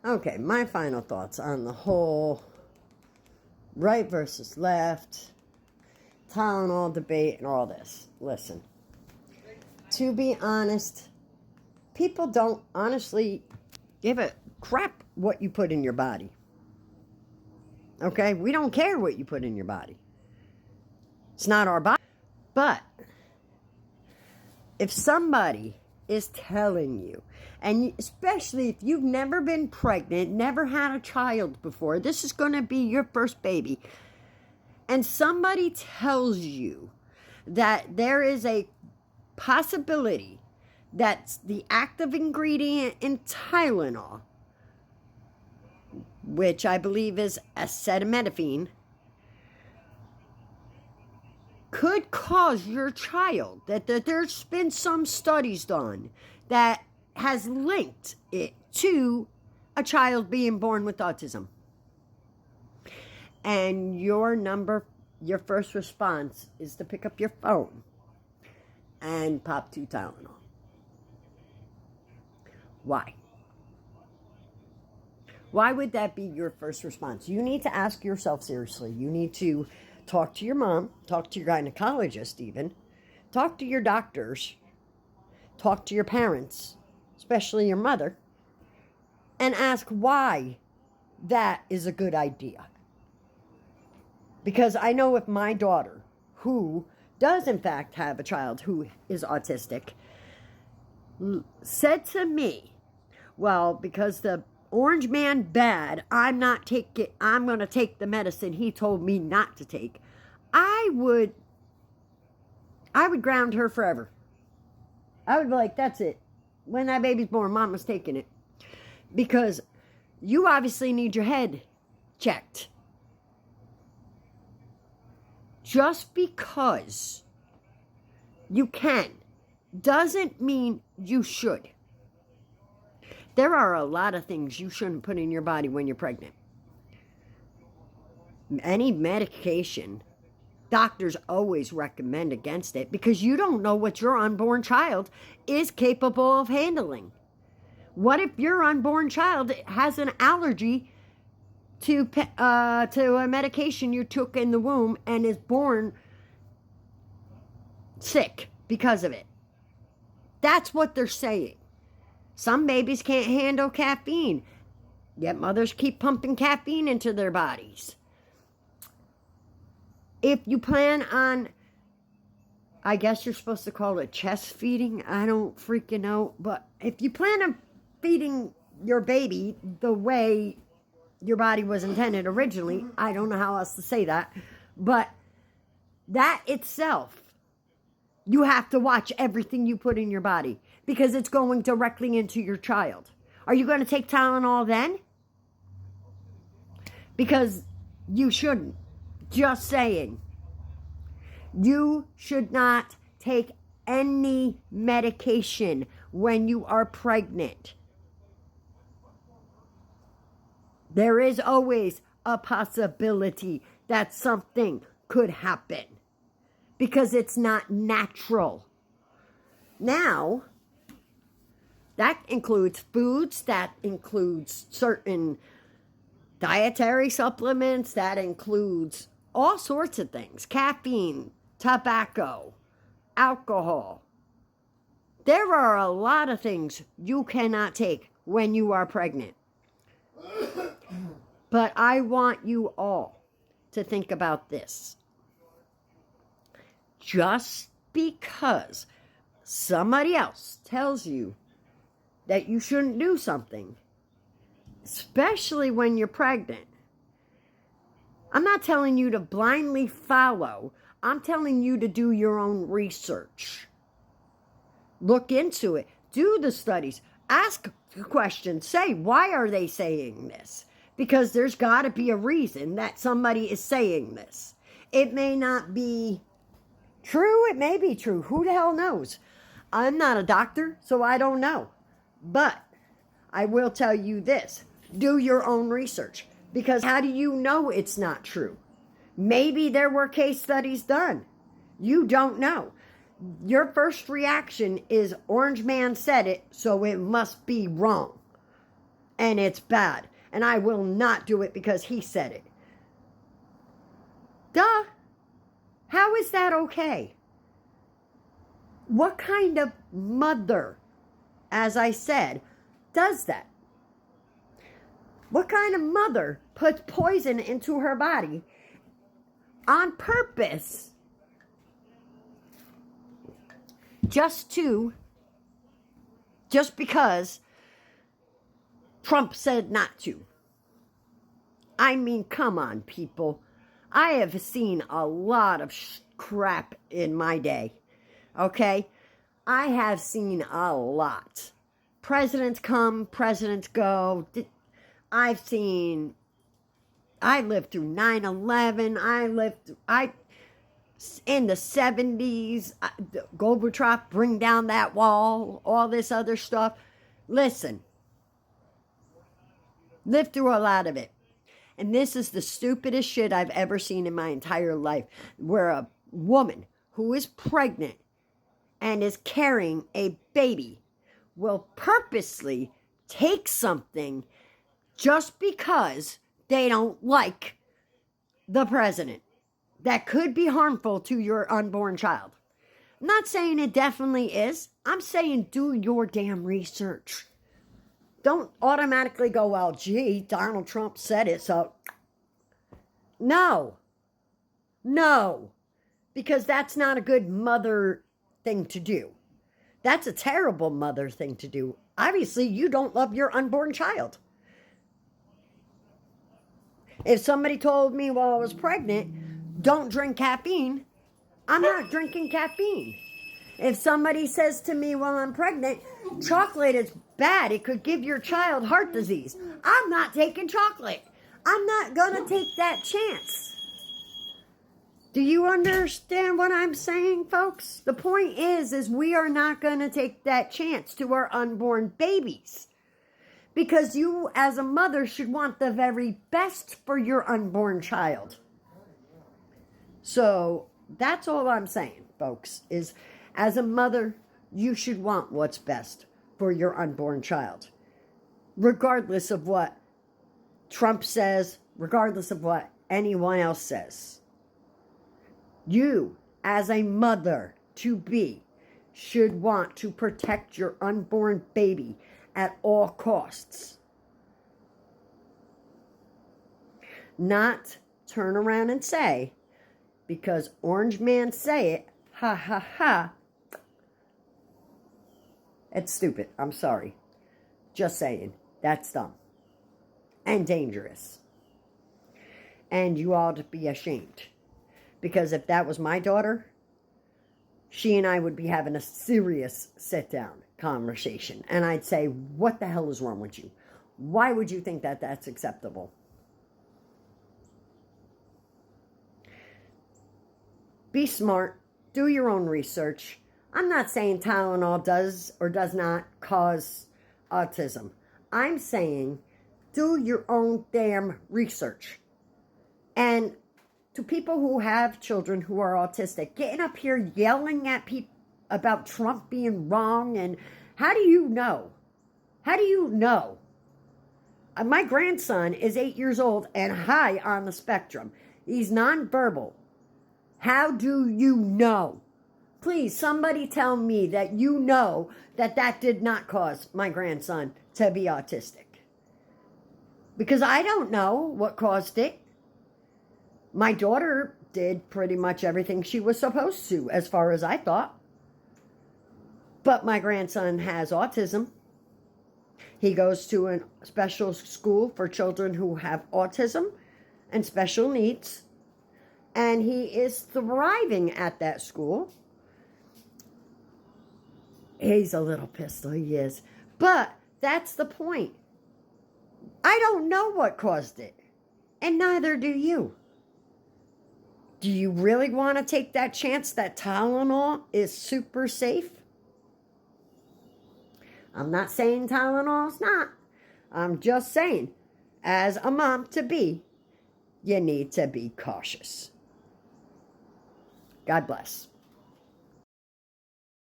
Okay, my final thoughts on the whole right versus left, Tylenol debate, and all this. Listen, to be honest, people don't honestly give a crap what you put in your body. Okay? We don't care what you put in your body. It's not our body. But if somebody is telling you, and especially if you've never been pregnant, never had a child before, this is going to be your first baby, and somebody tells you that there is a possibility that the active ingredient in Tylenol, which I believe is acetaminophen, could cause your child, that there's been some studies done that has linked it to a child being born with autism. And your first response is to pick up your phone and pop 2 Tylenol. Why? Why would that be your first response? You need to ask yourself seriously. You need to talk to your mom, talk to your gynecologist even, talk to your doctors, talk to your parents, especially your mother, and ask why that is a good idea. Because I know if my daughter, who does in fact have a child who is autistic, said to me, well, because the orange man bad, I'm going to take the medicine he told me not to take, I would ground her forever. I would be like, that's it. When that baby's born, mama's taking it. Because you obviously need your head checked. Just because you can doesn't mean you should. There are a lot of things you shouldn't put in your body when you're pregnant. Any medication, doctors always recommend against it because you don't know what your unborn child is capable of handling. What if your unborn child has an allergy to a medication you took in the womb and is born sick because of it? That's what they're saying. Some babies can't handle caffeine, yet mothers keep pumping caffeine into their bodies. If you plan on, I guess you're supposed to call it chest feeding, I don't freaking know, but if you plan on feeding your baby the way your body was intended originally, I don't know how else to say that, but that itself, you have to watch everything you put in your body because it's going directly into your child. Are you going to take Tylenol then? Because you shouldn't. Just saying. You should not take any medication when you are pregnant. There is always a possibility that something could happen because it's not natural. Now, that includes foods, that includes certain dietary supplements, that includes all sorts of things. Caffeine, tobacco, alcohol. There are a lot of things you cannot take when you are pregnant. But I want you all to think about this. Just because somebody else tells you that you shouldn't do something, especially when you're pregnant, I'm not telling you to blindly follow. I'm telling you to do your own research. Look into it. Do the studies. Ask questions. Say, why are they saying this? Because there's got to be a reason that somebody is saying this. It may not be true. It may be true. Who the hell knows? I'm not a doctor, so I don't know. But I will tell you this. Do your own research. Because how do you know it's not true? Maybe there were case studies done. You don't know. Your first reaction is Orange Man said it, so it must be wrong. and it's bad. And I will not do it because he said it. Duh. How is that okay? What kind of mother, as I said, does that? What kind of mother puts poison into her body on purpose just because Trump said not to? I mean, come on, people. I have seen a lot of crap in my day, okay? I have seen a lot. Presidents come, presidents go. I lived through 9/11. In the 70s, Gorbachev, bring down that wall, all this other stuff. Listen, lived through a lot of it. And this is the stupidest shit I've ever seen in my entire life, where a woman who is pregnant and is carrying a baby will purposely take something just because they don't like the president that could be harmful to your unborn child. I'm not saying it definitely is. I'm saying do your damn research. Don't automatically go, well, gee, Donald Trump said it, so. No. Because that's not a good mother thing to do. That's a terrible mother thing to do. Obviously, you don't love your unborn child. If somebody told me while I was pregnant, don't drink caffeine, I'm not drinking caffeine. If somebody says to me while I'm pregnant, chocolate is bad, it could give your child heart disease, I'm not taking chocolate. I'm not going to take that chance. Do you understand what I'm saying, folks? The point is we are not going to take that chance to our unborn babies. Because you, as a mother, should want the very best for your unborn child. So, that's all I'm saying, folks, is as a mother, you should want what's best for your unborn child. Regardless of what Trump says, regardless of what anyone else says. You, as a mother-to-be, should want to protect your unborn baby at all costs. Not turn around and say, because Orange Man say it, ha ha ha. It's stupid. I'm sorry. Just saying. That's dumb. And dangerous. And you ought to be ashamed. Because if that was my daughter, she and I would be having a serious sit-down conversation. And I'd say, what the hell is wrong with you? Why would you think that that's acceptable? Be smart. Do your own research. I'm not saying Tylenol does or does not cause autism. I'm saying do your own damn research. And to people who have children who are autistic, getting up here yelling at people about Trump being wrong, and how do you know? How do you know? My grandson is 8 years old and high on the spectrum. He's nonverbal. How do you know? Please, somebody tell me that you know that that did not cause my grandson to be autistic. Because I don't know what caused it. My daughter did pretty much everything she was supposed to, as far as I thought. But my grandson has autism. He goes to a special school for children who have autism and special needs. And he is thriving at that school. He's a little pistol, he is. But that's the point. I don't know what caused it. And neither do you. Do you really want to take that chance that Tylenol is super safe? I'm not saying Tylenol's not. I'm just saying, as a mom-to-be, you need to be cautious. God bless.